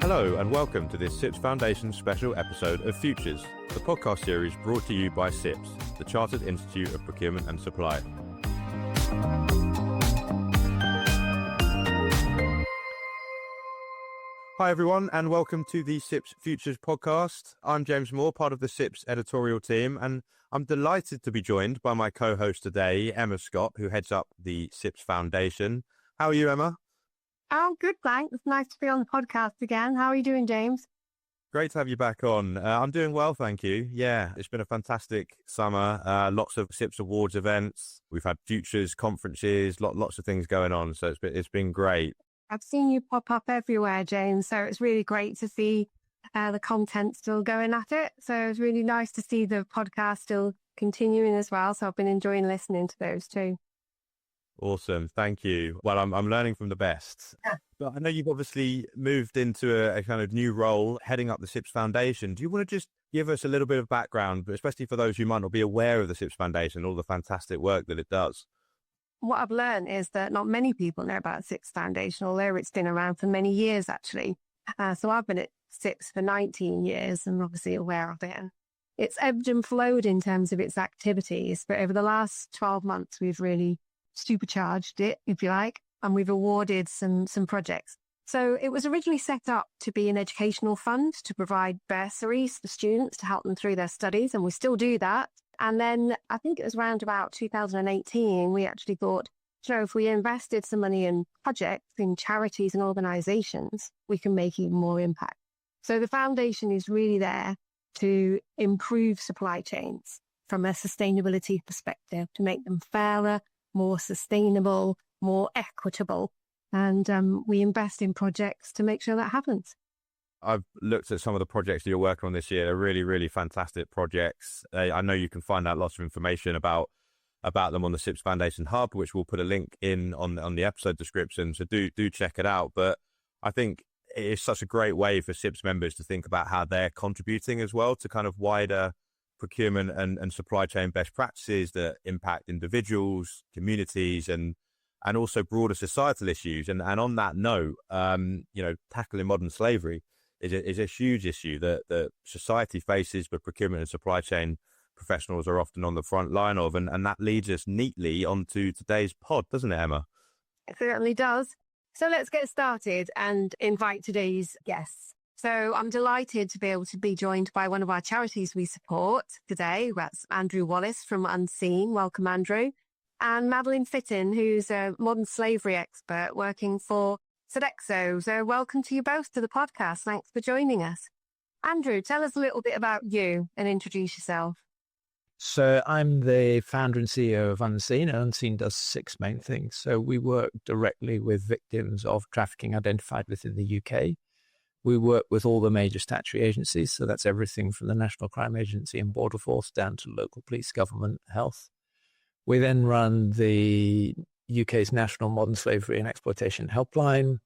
Hello and welcome to this CIPS Foundation special episode of Futures, the podcast series brought to you by CIPS, the Chartered Institute of Procurement and Supply. Hi everyone and welcome to the CIPS Futures podcast. I'm James Moore, part of the CIPS editorial team, and I'm delighted to be joined by my co-host today, Emma Scott, who heads up the CIPS Foundation. How are you, Emma? I'm good, thanks. It's nice to be on the podcast again. How are you doing, James? Great to have you back on. I'm doing well, thank you. Yeah, it's been a fantastic summer. Lots of CIPS Awards events. We've had futures, conferences, lots of things going on. So it's been great. I've seen you pop up everywhere, James. So it's really great to see the content still going at it. So it's really nice to see the podcast still continuing as well. So I've been enjoying listening to those too. Awesome. Thank you. Well, I'm learning from the best. But I know you've obviously moved into a kind of new role heading up the CIPS Foundation. Do you want to just give us a little bit of background, but especially for those who might not be aware of the CIPS Foundation, all the fantastic work that it does? What I've learned is that not many people know about CIPS Foundation, although it's been around for many years, actually. So I've been at CIPS for 19 years and obviously aware of it. And it's ebbed and flowed in terms of its activities. But over the last 12 months, we've really supercharged it, if you like, and we've awarded some projects. So it was originally set up to be an educational fund to provide bursaries for students to help them through their studies, and we still do that. And then I think it was around about 2018, we actually thought, if we invested some money in projects, in charities and organisations, we can make even more impact. So the foundation is really there to improve supply chains from a sustainability perspective, to make them fairer, more sustainable, more equitable. And we invest in projects to make sure that happens. I've looked at some of the projects that you're working on this year. They're really, really fantastic projects. I know you can find out lots of information about them on the CIPS Foundation Hub, which we'll put a link in on the episode description. So do check it out. But I think it's such a great way for CIPS members to think about how they're contributing as well to kind of wider procurement and supply chain best practices that impact individuals, communities, and also broader societal issues. And on that note, tackling modern slavery is a huge issue that society faces, but procurement and supply chain professionals are often on the front line of. And that leads us neatly onto today's pod, doesn't it, Emma? It certainly does. So let's get started and invite today's guests. So I'm delighted to be able to be joined by one of our charities we support today. That's Andrew Wallis from Unseen. Welcome, Andrew. And Madeline Fitton, who's a modern slavery expert working for Sodexo. So welcome to you both to the podcast. Thanks for joining us. Andrew, tell us a little bit about you and introduce yourself. So I'm the founder and CEO of Unseen. Unseen does 6 main things. So we work directly with victims of trafficking identified within the UK. We work with all the major statutory agencies. So that's everything from the National Crime Agency and Border Force down to local police, government, health. We then run the UK's National Modern Slavery and Exploitation Helpline.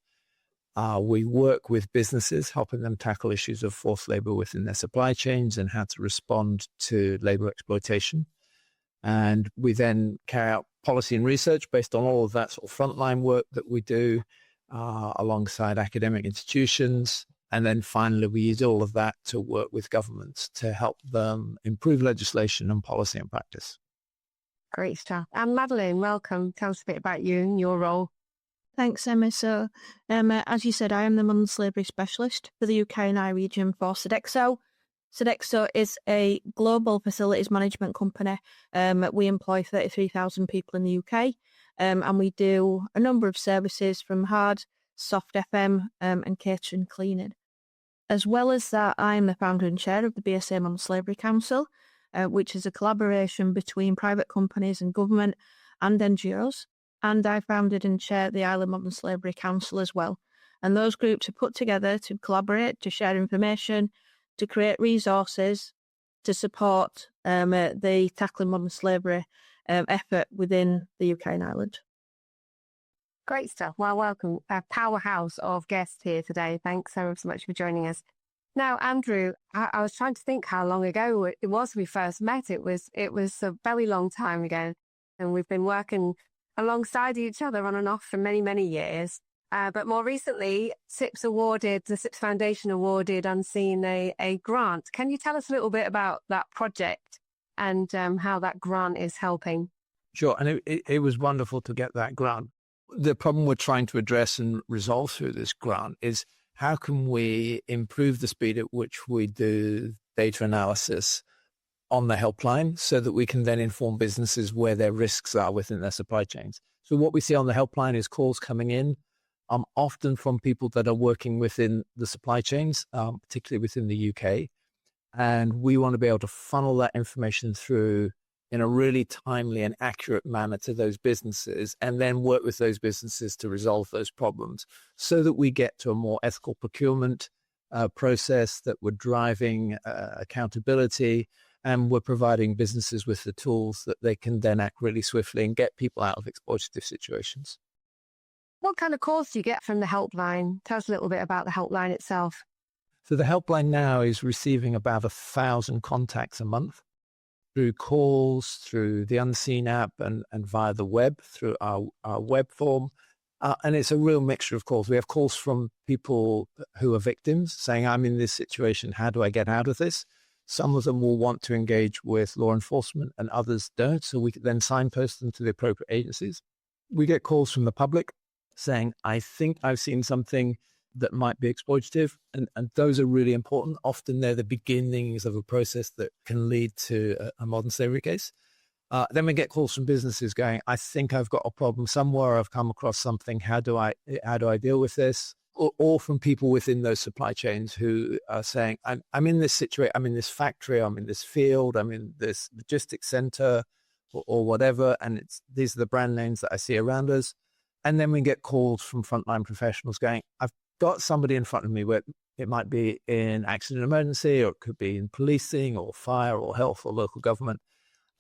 We work with businesses, helping them tackle issues of forced labour within their supply chains and how to respond to labour exploitation. And we then carry out policy and research based on all of that sort of frontline work that we do alongside academic institutions. And then finally, we use all of that to work with governments to help them improve legislation and policy and practice. Great stuff. And Madeline, welcome. Tell us a bit about you and your role. Thanks, Emma. So, as you said, I am the modern slavery specialist for the UK and I region for Sodexo. Sodexo is a global facilities management company. We employ 33,000 people in the UK, and we do a number of services from hard, soft FM, and catering cleaning. As well as that, I am the founder and chair of the BSA Modern Slavery Council, which is a collaboration between private companies and government and NGOs. And I founded and chair the Ireland Modern Slavery Council as well. And those groups are put together to collaborate, to share information, to create resources to support the tackling modern slavery effort within the UK and Ireland. Great stuff. Well, welcome. A powerhouse of guests here today. Thanks so much for joining us. Now, Andrew, I was trying to think how long ago it was we first met. It was a very long time ago. And we've been working alongside each other on and off for many, many years. But more recently, the CIPS Foundation awarded Unseen a grant. Can you tell us a little bit about that project and how that grant is helping? Sure. And it was wonderful to get that grant. The problem we're trying to address and resolve through this grant is how can we improve the speed at which we do data analysis on the helpline so that we can then inform businesses where their risks are within their supply chains. So what we see on the helpline is calls coming in, often from people that are working within the supply chains, particularly within the UK. And we want to be able to funnel that information through in a really timely and accurate manner to those businesses, and then work with those businesses to resolve those problems so that we get to a more ethical procurement process, that we're driving accountability, and we're providing businesses with the tools that they can then act really swiftly and get people out of exploitative situations. What kind of calls do you get from the helpline? Tell us a little bit about the helpline itself. So the helpline now is receiving about 1,000 contacts a month through calls, through the Unseen app, and via the web, through our web form. And it's a real mixture of calls. We have calls from people who are victims saying, I'm in this situation, how do I get out of this? Some of them will want to engage with law enforcement and others don't, so we can then signpost them to the appropriate agencies. We get calls from the public saying, I think I've seen something that might be exploitative, and those are really important. Often they're the beginnings of a process that can lead to a modern slavery case. Then we get calls from businesses going, I think I've got a problem somewhere, I've come across something, how do I deal with this? Or from people within those supply chains who are saying, I'm in this situation, I'm in this factory, I'm in this field, I'm in this logistics center, or whatever, and these are the brand names that I see around us. And then we get calls from frontline professionals going, I've got somebody in front of me where it might be in accident emergency, or it could be in policing or fire or health or local government.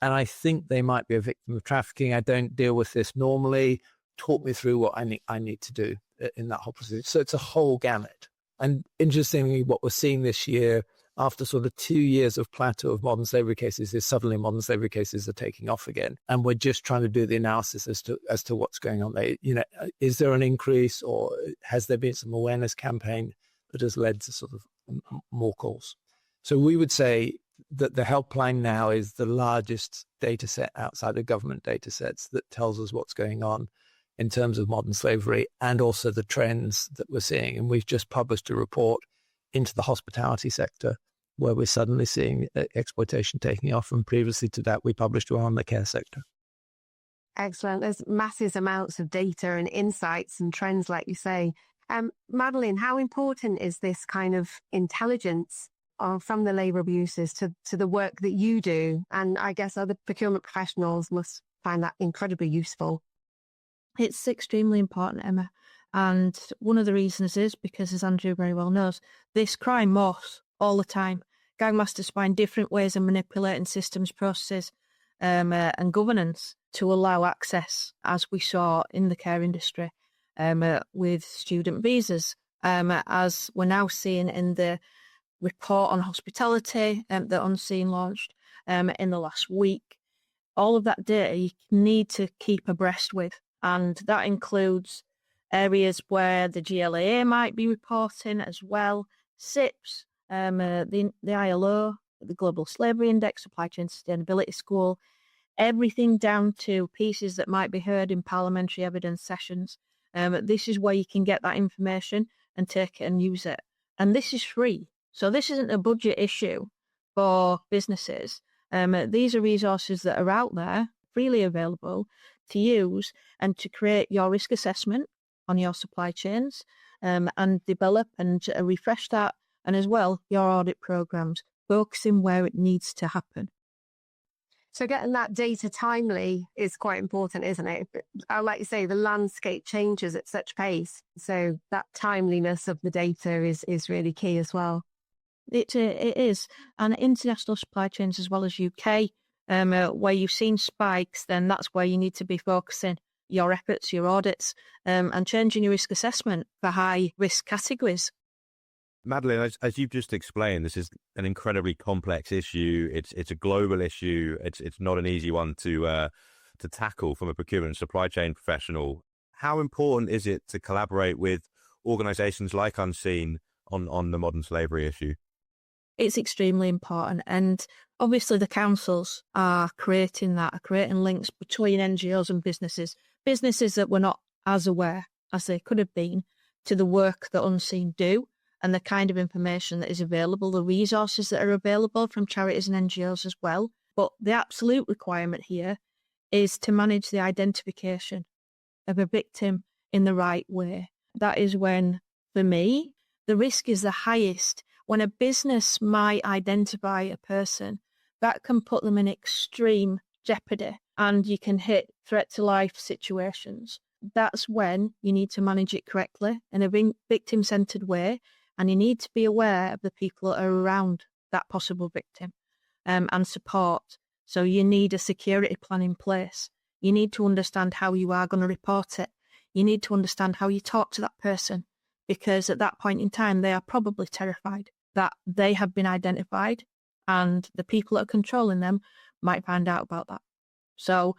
And I think they might be a victim of trafficking. I don't deal with this normally. Talk me through what I need to do in that whole process. So it's a whole gamut. And interestingly, what we're seeing this year, after sort of 2 years of plateau of modern slavery cases, is suddenly modern slavery cases are taking off again. And we're just trying to do the analysis as to what's going on there. You know, is there an increase, or has there been some awareness campaign that has led to sort of more calls? So we would say that the helpline now is the largest data set outside of government data sets that tells us what's going on in terms of modern slavery and also the trends that we're seeing. And we've just published a report into the hospitality sector where we're suddenly seeing exploitation taking off. And previously to that, we published one on the care sector. Excellent. There's massive amounts of data and insights and trends, like you say. Madeline, how important is this kind of intelligence from the labour abuses to the work that you do? And I guess other procurement professionals must find that incredibly useful. It's extremely important, Emma. And one of the reasons is because, as Andrew very well knows, this crime morphs all the time. Gangmasters find different ways of manipulating systems, processes, and governance to allow access, as we saw in the care industry with student visas, as we're now seeing in the report on hospitality that Unseen launched in the last week. All of that data you need to keep abreast with, and that includes areas where the GLAA might be reporting as well, CIPS, the ILO, the Global Slavery Index, Supply Chain Sustainability School, everything down to pieces that might be heard in parliamentary evidence sessions. This is where you can get that information and take it and use it. And this is free. So this isn't a budget issue for businesses. These are resources that are out there, freely available to use and to create your risk assessment on your supply chains and develop and refresh that. And as well, your audit programs, focusing where it needs to happen. So getting that data timely is quite important, isn't it? Like you say, the landscape changes at such pace. So that timeliness of the data is really key as well. It is. And international supply chains as well as UK, where you've seen spikes, then that's where you need to be focusing your efforts, your audits, and changing your risk assessment for high risk categories. Madeline, as you've just explained, this is an incredibly complex issue. It's a global issue. It's not an easy one to tackle from a procurement and supply chain professional. How important is it to collaborate with organisations like Unseen on the modern slavery issue? It's extremely important. And obviously the councils are creating links between NGOs and businesses that were not as aware as they could have been to the work that Unseen do and the kind of information that is available, the resources that are available from charities and NGOs as well. But the absolute requirement here is to manage the identification of a victim in the right way. That is when, for me, the risk is the highest. When a business might identify a person, that can put them in extreme jeopardy and you can hit threat to life situations. That's when you need to manage it correctly in a victim-centred way, and you need to be aware of the people that are around that possible victim and support. So you need a security plan in place. You need to understand how you are going to report it. You need to understand how you talk to that person, because at that point in time, they are probably terrified that they have been identified and the people that are controlling them might find out about that. So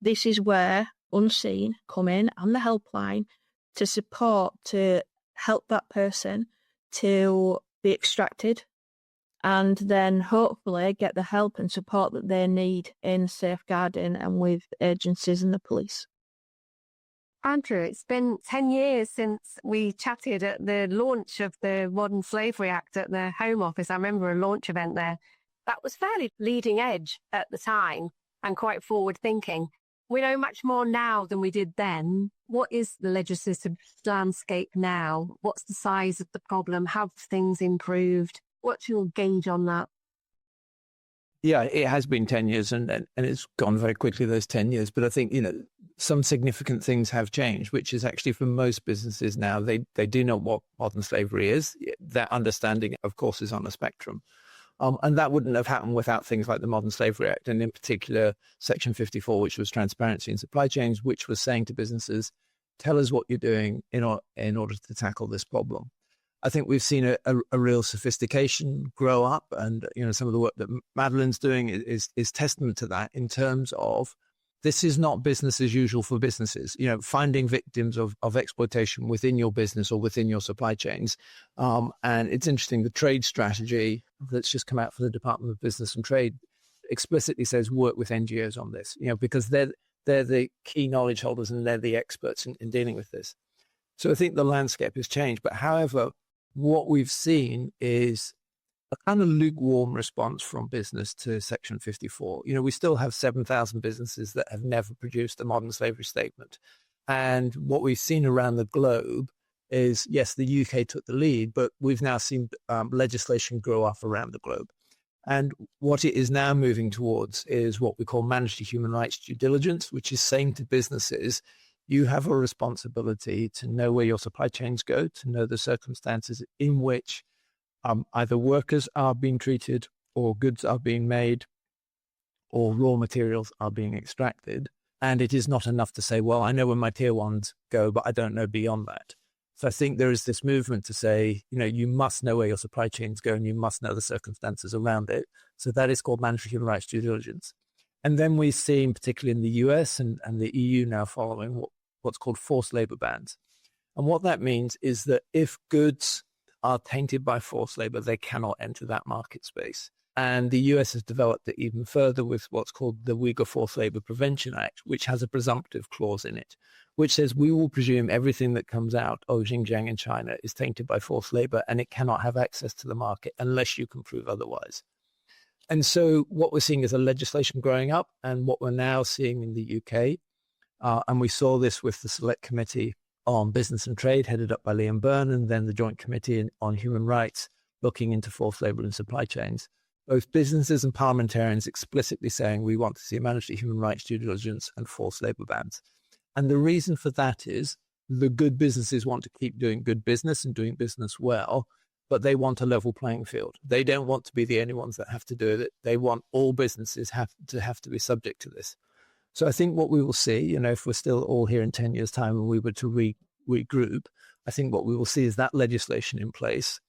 this is where Unseen come in and the helpline to support, to help that person to be extracted and then hopefully get the help and support that they need in safeguarding and with agencies and the police. Andrew, it's been 10 years since we chatted at the launch of the Modern Slavery Act at the Home Office. I remember a launch event there. That was fairly leading edge at the time and quite forward thinking. We know much more now than we did then. What is the legislative landscape now? What's the size of the problem? Have things improved? What's your gauge on that? Yeah, it has been 10 years and it's gone very quickly, those 10 years. But I think, some significant things have changed, which is actually for most businesses now, they do know what modern slavery is. That understanding, of course, is on a spectrum. And that wouldn't have happened without things like the Modern Slavery Act, and in particular, Section 54, which was transparency in supply chains, which was saying to businesses, tell us what you're doing in order to tackle this problem. I think we've seen a real sophistication grow up, and some of the work that Madeline's doing is testament to that in terms of this is not business as usual for businesses. Finding victims of exploitation within your business or within your supply chains. And it's interesting, the trade strategy that's just come out from the Department of Business and Trade explicitly says work with NGOs on this, because they're the key knowledge holders and they're the experts in dealing with this. So I think the landscape has changed. But however, what we've seen is a kind of lukewarm response from business to Section 54. We still have 7,000 businesses that have never produced a modern slavery statement. And what we've seen around the globe is, yes, the UK took the lead, but we've now seen legislation grow up around the globe. And what it is now moving towards is what we call managed human rights due diligence, which is saying to businesses, you have a responsibility to know where your supply chains go, to know the circumstances in which either workers are being treated or goods are being made or raw materials are being extracted. And it is not enough to say, well, I know where my tier ones go, but I don't know beyond that. So I think there is this movement to say, you must know where your supply chains go and you must know the circumstances around it. So that is called mandatory human rights due diligence. And then we've seen, particularly in the US and the EU now following what's called forced labor bans. And what that means is that if goods are tainted by forced labor, they cannot enter that market space. And the US has developed it even further with what's called the Uyghur Forced Labor Prevention Act, which has a presumptive clause in it, which says we will presume everything that comes out of Xinjiang in China is tainted by forced labor and it cannot have access to the market unless you can prove otherwise. And so what we're seeing is a legislation growing up, and what we're now seeing in the UK, and we saw this with the Select Committee on Business and Trade, headed up by Liam Byrne, and then the Joint Committee on Human Rights, looking into forced labor and supply chains. Both businesses and parliamentarians explicitly saying we want to see mandatory human rights due diligence and forced labor bans. And the reason for that is the good businesses want to keep doing good business and doing business well, but they want a level playing field. They don't want to be the only ones that have to do it. They want all businesses have to be subject to this. So I think what we will see, if we're still all here in 10 years' time and we were to regroup, I think what we will see is that legislation in place,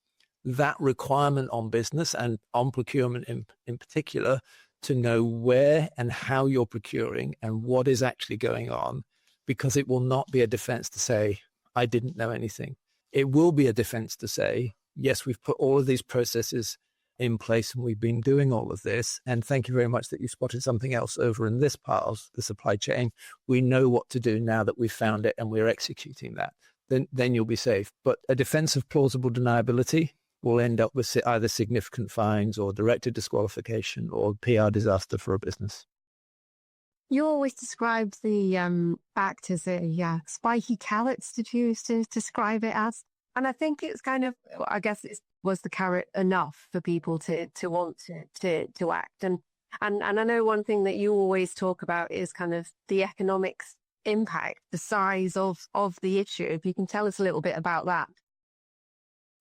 that requirement on business and on procurement in particular, to know where and how you're procuring and what is actually going on, because it will not be a defense to say, I didn't know anything. It will be a defense to say, yes, we've put all of these processes in place and we've been doing all of this. And thank you very much that you spotted something else over in this part of the supply chain. We know what to do now that we've found it and we're executing that. Then you'll be safe. But a defense of plausible deniability will end up with either significant fines or directed disqualification or PR disaster for a business. You always described the act as a spiky carrots, did you used to describe it as? And I think it's kind of, I guess it was the carrot enough for people to want to act. And I know one thing that you always talk about is kind of the economics impact, the size of the issue. If you can tell us a little bit about that.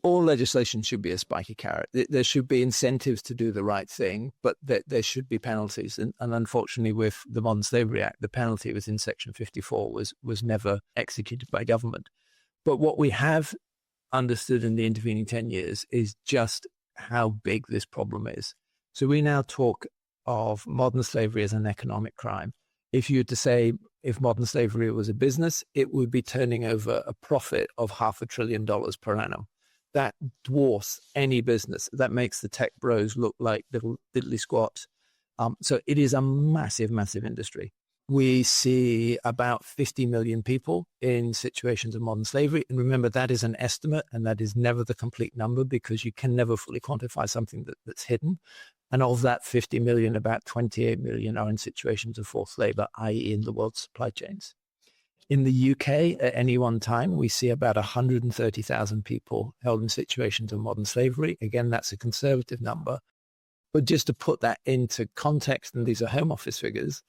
All legislation should be a spiky carrot. There should be incentives to do the right thing, but there should be penalties. And unfortunately, with the Modern Slavery Act, the penalty within Section 54 was never executed by government. But what we have understood in the intervening 10 years is just how big this problem is. So we now talk of modern slavery as an economic crime. If you were to say, if modern slavery was a business, it would be turning over a profit of $500 billion per annum. That dwarfs any business. That makes the tech bros look like little diddly squats. So it is a massive, massive industry. We see about 50 million people in situations of modern slavery. And remember, that is an estimate, and that is never the complete number because you can never fully quantify something that's hidden. And of that 50 million, about 28 million are in situations of forced labor, i.e. in the world's supply chains. In the UK, at any one time, we see about 130,000 people held in situations of modern slavery. Again, that's a conservative number. But just to put that into context, and these are Home Office figures,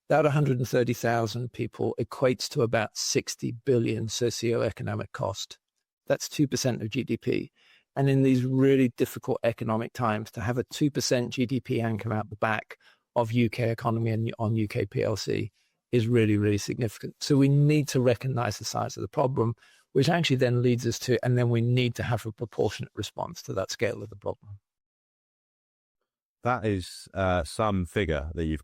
that 130,000 people equates to about 60 billion socioeconomic cost. That's 2% of GDP. And in these really difficult economic times, to have a 2% GDP anchor out the back of UK economy and on UK PLC is really, really significant. So we need to recognize the size of the problem, which actually then leads us to, and then we need to have a proportionate response to that scale of the problem. That is some figure that you've,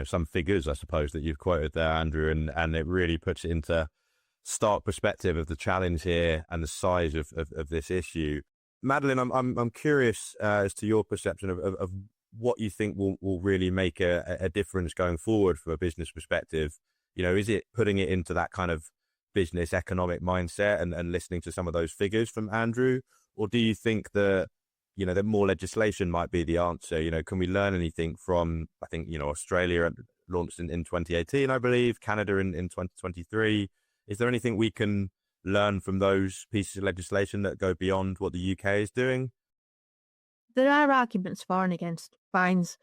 some figures, I suppose, that you've quoted there, Andrew, and it really puts it into stark perspective of the challenge here and the size of this issue. Madeline, I'm curious as to your perception of what you think will really make a difference going forward from a business perspective. Is it putting it into that kind of business economic mindset and listening to some of those figures from Andrew? Or do you think that more legislation might be the answer? Can we learn anything from, I think, Australia launched in 2018, I believe, Canada in 2023. Is there anything we can learn from those pieces of legislation that go beyond what the UK is doing? There are arguments for and against fines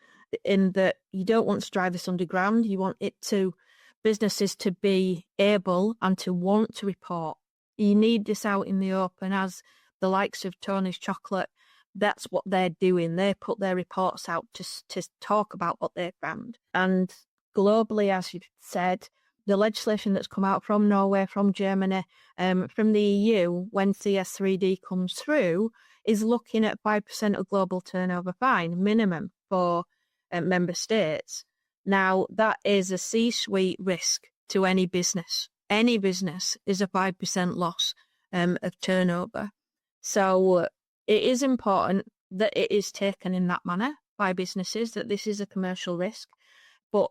in that you don't want to drive this underground. You want businesses to be able and to want to report. You need this out in the open, as the likes of Tony's Chocolate. That's what they're doing. They put their reports out to talk about what they found. And globally, as you've said, the legislation that's come out from Norway, from Germany, from the EU, when CS3D comes through, is looking at 5% of global turnover fine minimum for member states. Now, that is a C-suite risk to any business. Any business is a 5% loss of turnover. So it is important that it is taken in that manner by businesses, that this is a commercial risk. But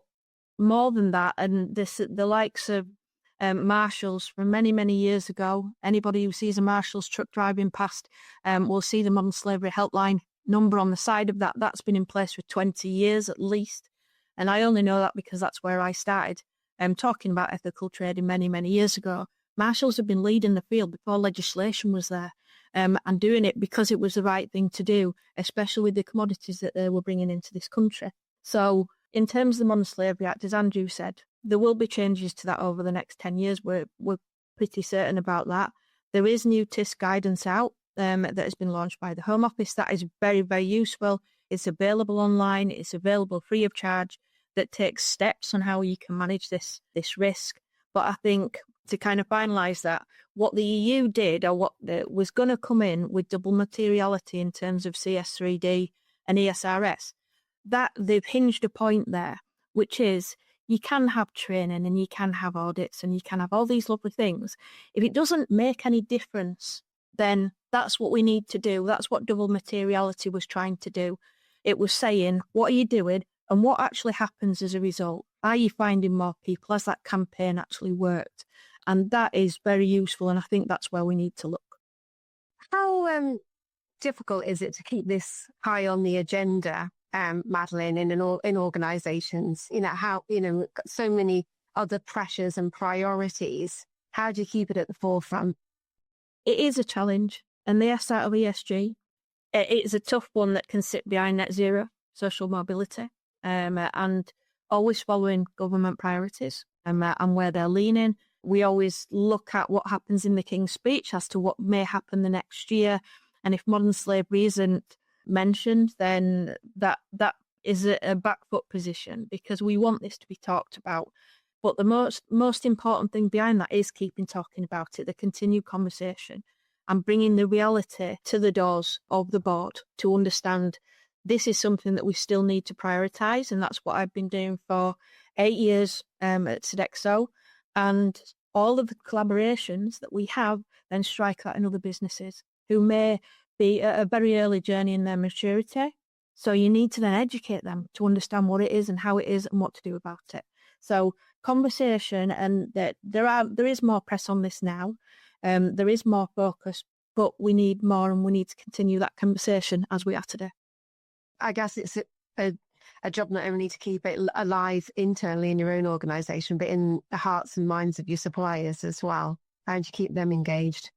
more than that, and the likes of marshals from many, many years ago, anybody who sees a marshal's truck driving past will see the Modern Slavery Helpline number on the side of that. That's been in place for 20 years at least. And I only know that because that's where I started talking about ethical trading many, many years ago. Marshals have been leading the field before legislation was there, and doing it because it was the right thing to do, especially with the commodities that they were bringing into this country. So in terms of the Modern Slavery Act, as Andrew said, there will be changes to that over the next 10 years. We're pretty certain about that. There is new TIS guidance out that has been launched by the Home Office. That is very, very useful. It's available online. It's available free of charge. That takes steps on how you can manage this risk. But I think to kind of finalise that, what the EU did, or what was going to come in with double materiality in terms of CS3D and ESRS, that they've hinged a point there, which is you can have training and you can have audits and you can have all these lovely things. If it doesn't make any difference, then that's what we need to do. That's what double materiality was trying to do. It was saying, what are you doing and what actually happens as a result? Are you finding more people? Has that campaign actually worked? And that is very useful. And I think that's where we need to look. How difficult is it to keep this high on the agenda, Madeline, in organisations? How we've got so many other pressures and priorities. How do you keep it at the forefront? It is a challenge, and the S out of ESG, it is a tough one that can sit behind net zero, social mobility, and always following government priorities and where they're leaning. We always look at what happens in the King's Speech as to what may happen the next year. And if modern slavery isn't mentioned, then that is a back foot position, because we want this to be talked about. But the most important thing behind that is keeping talking about it, the continued conversation, and bringing the reality to the doors of the board to understand this is something that we still need to prioritise. And that's what I've been doing for 8 years at Sodexo. And all of the collaborations that we have then strike that in other businesses who may be at a very early journey in their maturity. So you need to then educate them to understand what it is and how it is and what to do about it. So conversation, and there is more press on this now. There is more focus, but we need more, and we need to continue that conversation as we are today. I guess it's a job not only to keep it alive internally in your own organisation, but in the hearts and minds of your suppliers as well. How do you keep them engaged?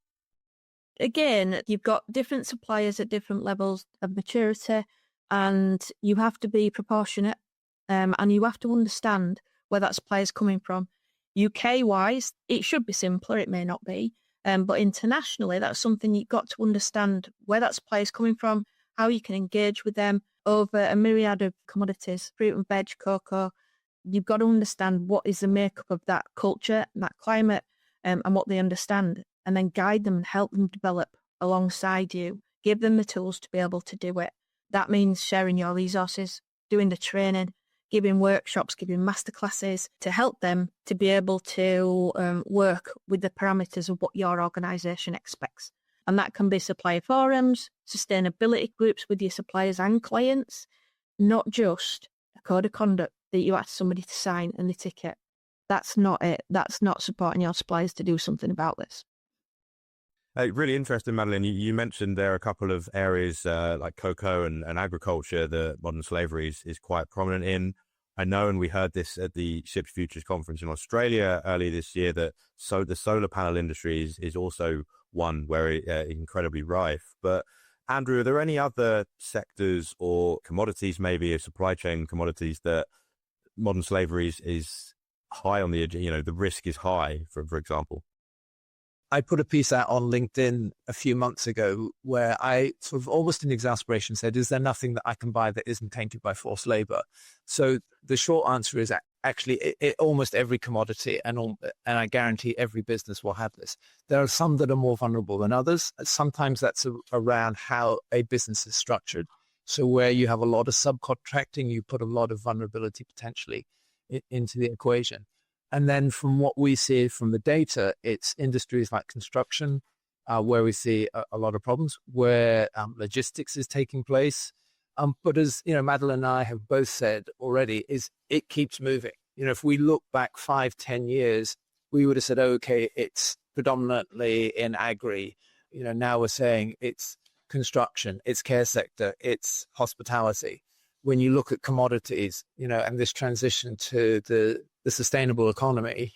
Again, you've got different suppliers at different levels of maturity, and you have to be proportionate, and you have to understand where that supply is coming from. UK-wise, it should be simpler, it may not be, but internationally, that's something you've got to understand where that supply is coming from, how you can engage with them over a myriad of commodities, fruit and veg, cocoa. You've got to understand what is the makeup of that culture, that climate, and what they understand, and then guide them and help them develop alongside you. Give them the tools to be able to do it. That means sharing your resources, doing the training, giving workshops, giving masterclasses to help them to be able to work with the parameters of what your organisation expects. And that can be supplier forums, sustainability groups with your suppliers and clients, not just a code of conduct that you ask somebody to sign and the ticket. That's not it. That's not supporting your suppliers to do something about this. Really interesting, Madeline. You mentioned there are a couple of areas like cocoa and agriculture that modern slavery is quite prominent in. I know, and we heard this at the CIPS Futures Conference in Australia earlier this year, that the solar panel industry is also one where it's incredibly rife. But Andrew, are there any other sectors or commodities, maybe supply chain commodities, that modern slavery is high on the, the risk is high, for example? I put a piece out on LinkedIn a few months ago where I sort of almost in exasperation said, is there nothing that I can buy that isn't tainted by forced labor? So the short answer is actually almost every commodity, and I guarantee every business will have this. There are some that are more vulnerable than others. Sometimes that's around how a business is structured. So where you have a lot of subcontracting, you put a lot of vulnerability potentially into the equation. And then from what we see from the data, it's industries like construction, where we see a lot of problems, where logistics is taking place. But as Madeline and I have both said already, is it keeps moving. If we look back 5-10 years, we would have said, okay, it's predominantly in agri. Now we're saying it's construction, it's care sector, it's hospitality. When you look at commodities, and this transition to the sustainable economy,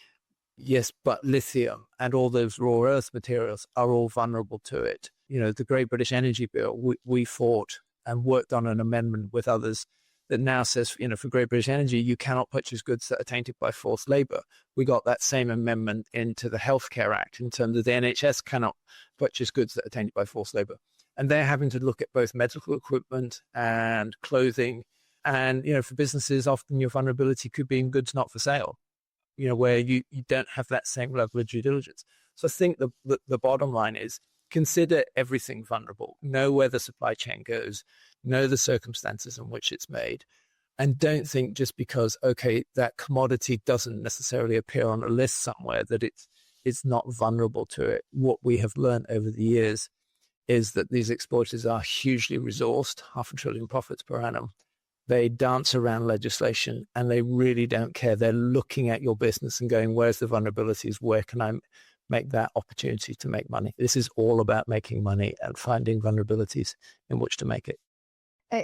yes, but lithium and all those raw earth materials are all vulnerable to it. The Great British Energy Bill, we fought and worked on an amendment with others that now says, for Great British Energy, you cannot purchase goods that are tainted by forced labor. We got that same amendment into the Healthcare Act in terms of the NHS cannot purchase goods that are tainted by forced labor. And they're having to look at both medical equipment and clothing. And, for businesses, often your vulnerability could be in goods not for sale, where you don't have that same level of due diligence. So I think the bottom line is consider everything vulnerable, know where the supply chain goes, know the circumstances in which it's made, And don't think just because, okay, that commodity doesn't necessarily appear on a list somewhere that it's not vulnerable to it. What we have learned over the years is that these exploiters are hugely resourced, $500 billion profits per annum. They dance around legislation and they really don't care. They're looking at your business and going, where's the vulnerabilities? Where can I make that opportunity to make money? This is all about making money and finding vulnerabilities in which to make it.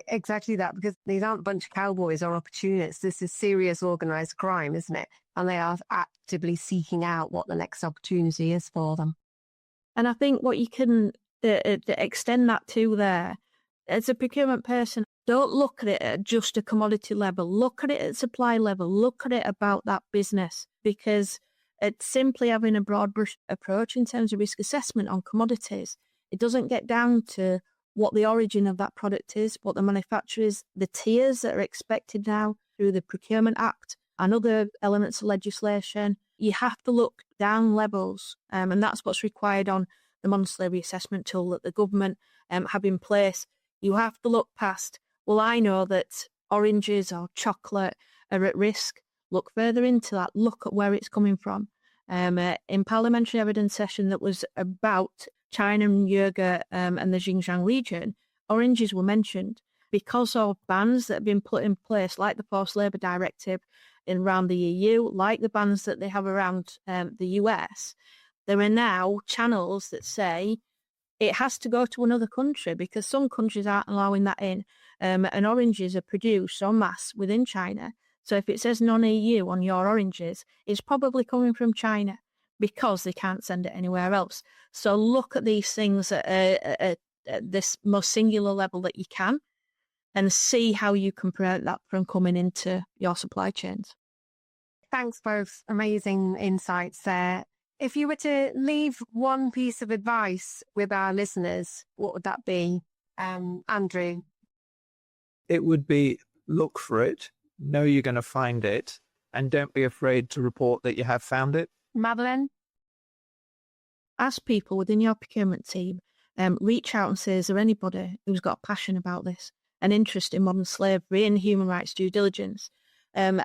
Exactly that, because these aren't a bunch of cowboys or opportunists. This is serious organised crime, isn't it? And they are actively seeking out what the next opportunity is for them. And I think what you can extend that to there, as a procurement person, don't look at it at just a commodity level. Look at it at supply level. Look at it about that business, because it's simply having a broad brush approach in terms of risk assessment on commodities. It doesn't get down to what the origin of that product is, what the manufacturer is, the tiers that are expected now through the Procurement Act and other elements of legislation. You have to look down levels, and that's what's required on the modern slavery assessment tool that the government have in place. You have to look past, well, I know that oranges or chocolate are at risk. Look further into that. Look at where it's coming from. In parliamentary evidence session that was about China and yogurt and the Xinjiang region, oranges were mentioned because of bans that have been put in place, like the Forced Labour Directive around the EU, like the bans that they have around the US. There are now channels that say it has to go to another country because some countries aren't allowing that in, and oranges are produced en masse within China. So if it says non-EU on your oranges, it's probably coming from China because they can't send it anywhere else. So look at these things at this most singular level that you can and see how you can prevent that from coming into your supply chains. Thanks both. Amazing insights there. If you were to leave one piece of advice with our listeners, what would that be? Andrew? It would be look for it, know you're going to find it, and don't be afraid to report that you have found it. Madeline? Ask people within your procurement team, reach out and say, is there anybody who's got a passion about this, an interest in modern slavery and human rights due diligence, and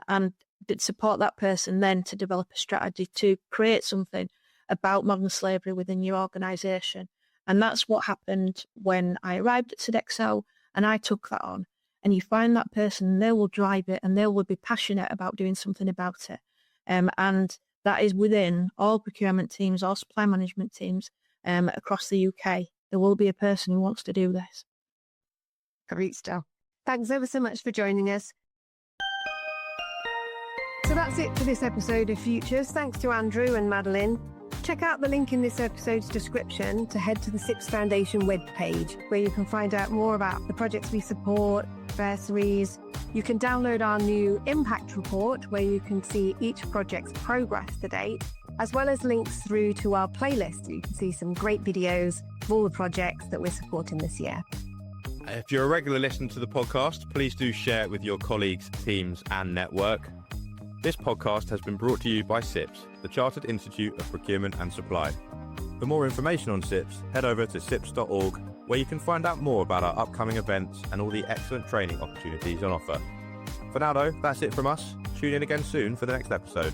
support that person then to develop a strategy to create something about modern slavery within your organisation. And that's what happened when I arrived at Sodexo and I took that on. And you find that person and they will drive it and they will be passionate about doing something about it. And that is within all procurement teams, all supply management teams across the UK. There will be a person who wants to do this. Great stuff. Thanks ever so much for joining us. So that's it for this episode of Futures. Thanks to Andrew and Madeline. Check out the link in this episode's description to head to the CIPS Foundation webpage, where you can find out more about the projects we support, bursaries. You can download our new impact report, where you can see each project's progress to date, as well as links through to our playlist. You can see some great videos of all the projects that we're supporting this year. If you're a regular listener to the podcast, please do share it with your colleagues, teams and network. This podcast has been brought to you by CIPS, the Chartered Institute of Procurement and Supply. For more information on CIPS, head over to cips.org, where you can find out more about our upcoming events and all the excellent training opportunities on offer. For now though, that's it from us. Tune in again soon for the next episode.